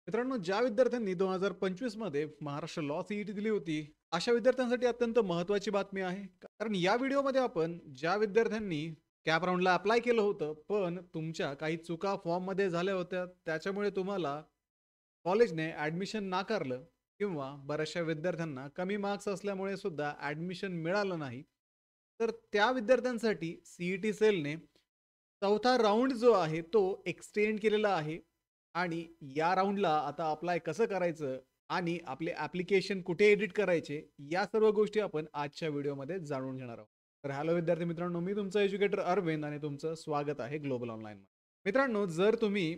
मित्रांनो, ज्या विद्यार्थ्यांनी 2025 मध्ये महाराष्ट्र लॉ सीईटी दिली होती, अशा विद्यार्थ्यांसाठी अत्यंत महत्त्वाची बातमी आहे. कारण या व्हिडिओमध्ये आपण ज्या विद्यार्थ्यांनी कॅप राउंडला अप्लाय केलं होतं, पण तुमच्या काही चुका फॉर्ममध्ये झाल्या होत्या, त्याच्यामुळे तुम्हाला कॉलेजने ॲडमिशन नाकारलं किंवा बऱ्याचशा विद्यार्थ्यांना कमी मार्क्स असल्यामुळे सुद्धा ॲडमिशन मिळालं नाही. तर त्या विद्यार्थ्यांसाठी सीईटी सेलने चौथा राउंड जो आहे तो एक्सटेंड केलेला आहे आणि या राउंडला आता अप्लाय कसं करायचं आणि आपले ॲप्लिकेशन कुठे एडिट करायचे, या सर्व गोष्टी आपण आजच्या व्हिडिओमध्ये जाणून घेणार आहोत. तर हॅलो विद्यार्थी मित्रांनो, मी तुमचा एज्युकेटर अरविंद आणि तुमचं स्वागत आहे ग्लोबल ऑनलाईन. मित्रांनो, जर तुम्ही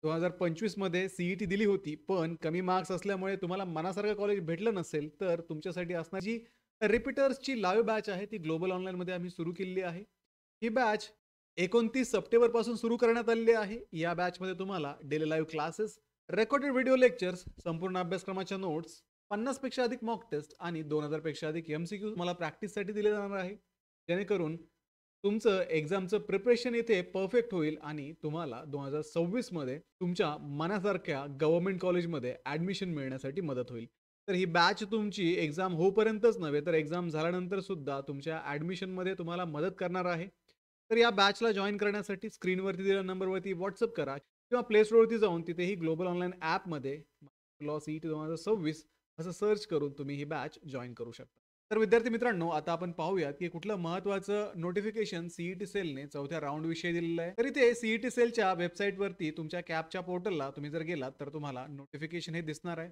2025 मध्ये सीईटी दिली होती, पण कमी मार्क्स असल्यामुळे तुम्हाला मनासारखं कॉलेज भेटलं नसेल, तर तुमच्यासाठी असणारी जी रिपीटर्सची लाईव्ह बॅच आहे, ती ग्लोबल ऑनलाईनमध्ये आम्ही सुरू केलेली आहे. ही बॅच 29 सप्टेंबरपासून सुरू करण्यात आलेली आहे. या बॅचमध्ये तुम्हाला daily live classes, recorded video lectures, संपूर्ण अभ्यासक्रमाच्या नोट्स, 50 पेक्षा अधिक मॉक टेस्ट आणि 2000 पेक्षा अधिक एमसीक्यू तुम्हाला प्रॅक्टिससाठी दिले जाणार आहे. जेणेकरून तुमचं एक्झामचं प्रिपरेशन इथे परफेक्ट होईल आणि तुम्हाला 2026 मध्ये तुमच्या मनासारख्या गव्हर्नमेंट कॉलेजमध्ये ॲडमिशन मिळण्यासाठी मदत होईल. तर ही बॅच तुमची एक्झाम होईपर्यंतच नव्हे, तर एक्झाम झाल्यानंतर सुद्धा तुमच्या ॲडमिशनमध्ये तुम्हाला मदत करणार आहे. तर या बॅचला जॉइन करण्यासाठी स्क्रीनवरती दिलेल्या नंबरवरती व्हॉट्सअप करा किंवा प्ले स्टोअरवरती जाऊन तिथेही ग्लोबल ऑनलाईन ॲपमध्ये लॉ सीईटी 2026 असं सर्च करून तुम्ही ही बॅच जॉइन करू शकता. तर विद्यार्थी मित्रांनो, आता आपण पाहूयात की कुठलं महत्त्वाचं नोटिफिकेशन सीईटी सेलने चौथ्या राऊंड विषयी दिलेलं आहे. तर इथे सीईटी सेलच्या वेबसाईटवरती तुमच्या कॅपच्या पोर्टलला तुम्ही जर गेलात तर तुम्हाला नोटिफिकेशन हे दिसणार आहे.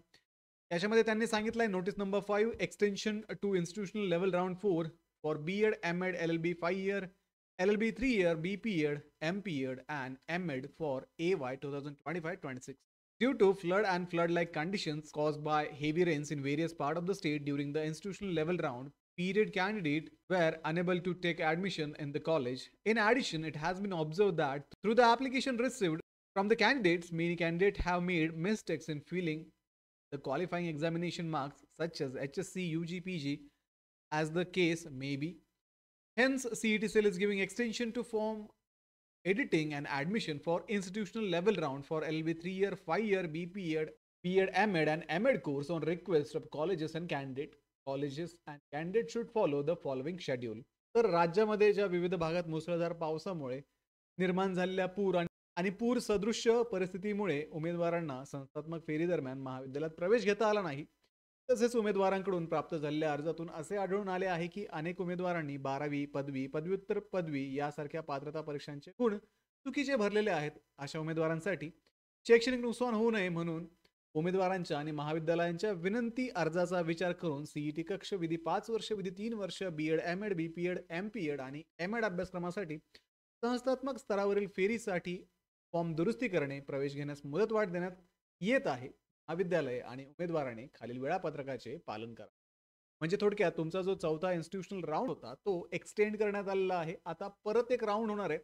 त्याच्यामध्ये त्यांनी सांगितलं आहे notice number 5 extension to institutional level round 4 for BEd, MEd, LLB 5 year, LLB 3 year, BPEd, MPEd, and MEd for AY 2025-26. Due to flood and flood-like conditions caused by heavy rains in various parts of the state during the institutional level round, period candidate were unable to take admission in the college. In addition, it has been observed that through the application received from the candidates, many candidates have made mistakes in filling the qualifying examination marks such as HSC, UG, PG, as the case may be. Hence, CET Cell is giving extension to form editing and admission for institutional level round for LB 3 year, 5 year, BPEd, BEd, MEd, and MEd course on request of colleges and candidate. Colleges and candidates should follow the following schedule. तर राज्यामध्ये ज्या विविध भागात मुसळधार पावसामुळे निर्माण झालेल्या पूर आणि पूर सदृश्य परिस्थितीमुळे उमेदवारांना संस्थात्मक फेरी दरम्यान महाविद्यालयात प्रवेश घेता आला नाही. तसेच उमेदवारांकडून प्राप्त झालेल्या अर्जातून असे आढळून आले आहे की अनेक उमेदवारांनी 12वी, पदवी, पदव्युत्तर पदवी यासारख्या पात्रता परीक्षांचे गुण चुकीचे भरलेले आहेत. अशा उमेदवारांसाठी शैक्षणिक नुकसान होऊ नये म्हणून उमेदवारांच्या आणि महाविद्यालयांच्या विनंती अर्जाचा विचार करून सीईटी कक्ष विधी 5 वर्ष, विधी 3 वर्ष, बीएड, एमएड, बीपीएड, एमपीएड आणि एमएड अभ्यासक्रमासाठी संस्थात्मक स्तरावरील फेरीसाठी फॉर्म दुरुस्ती करणे, प्रवेश घेण्यास मुदतवाढ देण्यात येत आहे. महाविद्यालय आणि उमेदवाराने खालील वेळापत्रकाचे पालन करा. म्हणजे थोडक्यात तुमचा जो चौथा इन्स्टिट्यूशनल राऊंड होता तो एक्सटेंड करण्यात आलेला आहे. आता परत एक राऊंड होणार आहे.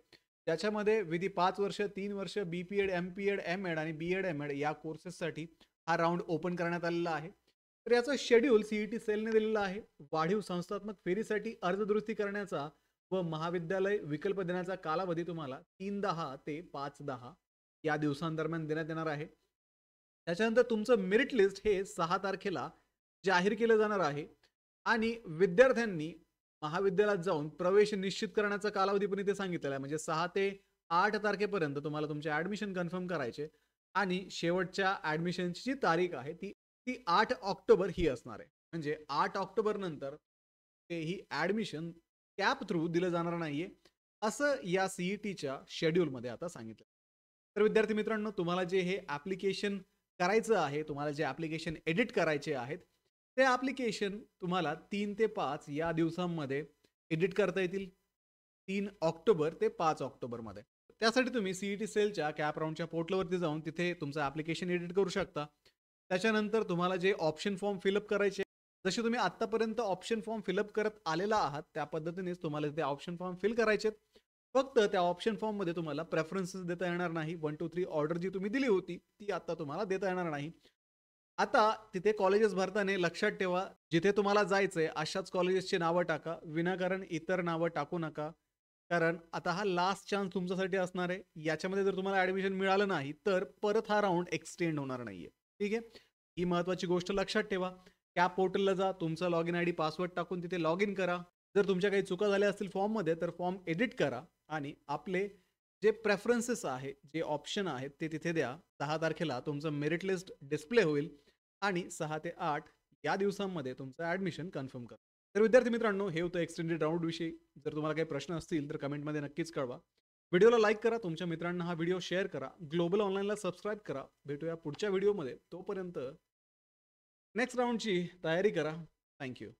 त्याच्यामध्ये विधी 5 वर्ष, 3 वर्ष, बीपीएड, एमपीएड, एमएड आणि बीएड, एमएड या कोर्सेससाठी हा राऊंड ओपन करण्यात आलेला आहे. तर याचा शेड्यूल सीईटी सेलने दिलेला आहे. वाढीव संस्थात्मक फेरीसाठी अर्ज दुरुस्ती करण्याचा व महाविद्यालय विकल्प देण्याचा कालावधी तुम्हाला 3/10 ते 5/10 या दिवसांदरम्यान देण्यात येणार आहे. त्याच्यानंतर तुमचं मेरिट लिस्ट हे 6 तारखेला जाहीर केलं जाणार आहे आणि विद्यार्थ्यांनी महाविद्यालयात जाऊन प्रवेश निश्चित करण्याचा कालावधी पण इथे सांगितलेला आहे. म्हणजे 6 ते 8 तारखेपर्यंत तुम्हाला तुमचे ॲडमिशन कन्फर्म करायचे आणि शेवटच्या ॲडमिशनची जी तारीख आहे ती ती 8 ऑक्टोबर ही असणार आहे. म्हणजे 8 ऑक्टोबर नंतर ते ही ॲडमिशन कॅप थ्रू दिलं जाणार नाहीये, असं या सीईटीच्या शेड्यूलमध्ये आता सांगितलं. तर विद्यार्थी मित्रांनो, तुम्हाला जे हे ॲप्लिकेशन करायचं आहे, तुम्हाला जे ॲप्लिकेशन एडिट करायचे आहेत, ते ॲप्लिकेशन तुम्हाला 3 ते 5 या दिवसांमध्ये एडिट करता येतील. 3 ऑक्टोबर ते 5 ऑक्टोबरमध्ये. त्यासाठी तुम्ही सीईटी सेलच्या कॅप राउंडच्या पोर्टलवरती जाऊन तिथे तुमचं ॲप्लिकेशन एडिट करू शकता. त्याच्यानंतर तुम्हाला जे ऑप्शन फॉर्म फिलअप करायचे, जसे तुम्ही आत्तापर्यंत ऑप्शन फॉर्म फिलअप करत आलेला आहात, त्या पद्धतीनेच तुम्हाला ते ऑप्शन फॉर्म फिल करायचे. फक्त त्या ऑप्शन फॉर्ममध्ये तुम्हाला प्रेफरन्सेस देता येणार नाही. 1, 2, 3 ऑर्डर जी तुम्ही दिली होती, ती आता तुम्हाला देता येणार नाही. आता तिथे कॉलेजेस भरताना लक्षात ठेवा, जिथे तुम्हाला जायचंय अशाच कॉलेजेसची नावं टाका. विनाकारण इतर नावं टाकू नका. कारण आता हा लास्ट चान्स तुमच्यासाठी असणार आहे. याच्यामध्ये जर तुम्हाला ॲडमिशन मिळालं नाही, तर परत हा राउंड एक्सटेंड होणार नाहीये. ठीक आहे? ही महत्त्वाची गोष्ट लक्षात ठेवा. कॅप पोर्टलला जा, तुमचा लॉगिन आयडी पासवर्ड टाकून तिथे लॉग इन करा. जर तुमच्या काही चुका झाल्या असतील फॉर्ममध्ये, तर फॉर्म एडिट करा आणि आपले जे प्रेफरन्सेस आहे, जे ऑप्शन आहेत ते तिथे द्या. 10 तारखेला तुमचं मेरिट लिस्ट डिस्प्ले होईल आणि 6 ते 8 या दिवसांमध्ये तुमचं ॲडमिशन कन्फर्म करा. तर विद्यार्थी मित्रांनो, हे होतं एक्सटेंडेड राउंड विषयी. जर तुम्हाला काही प्रश्न असतील तर कमेंटमध्ये नक्कीच कळवा. व्हिडिओला लाईक करा, तुमच्या मित्रांना हा व्हिडिओ शेअर करा, ग्लोबल ऑनलाईनला सबस्क्राईब करा. भेटूया पुढच्या व्हिडिओमध्ये. तोपर्यंत नेक्स्ट राउंडची तयारी करा. Thank you.